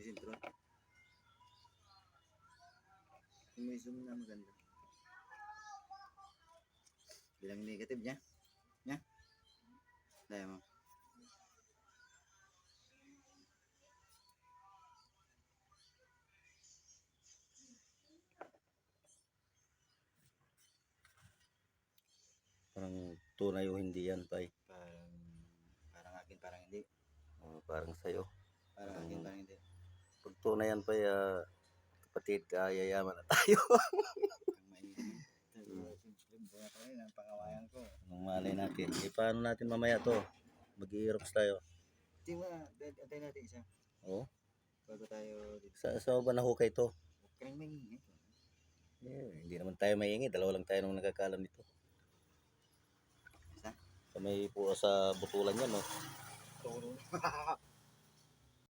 May sintro. May zoom na maganda. Bilang negative niya. Nya? Daya mo. Parang tunay o hindi yan, tay. Parang akin, parang hindi. Parang sa'yo. Parang akin, parang hindi. Pag tunay yan, tay, kapatid, yayaman na tayo. Ang pangawayan ko. Anong malay natin? Paano natin mamaya to? Mag-i-Aerox tayo. Di ba, antay natin isa. Oo. Bago tayo dito. Sa ba nahukay to? Huwag kang maingay. Hindi naman tayo maingay. Dalawa lang tayo nung nagkakalam nito. Isa? Sa may po sa butulan yan, no? Turo.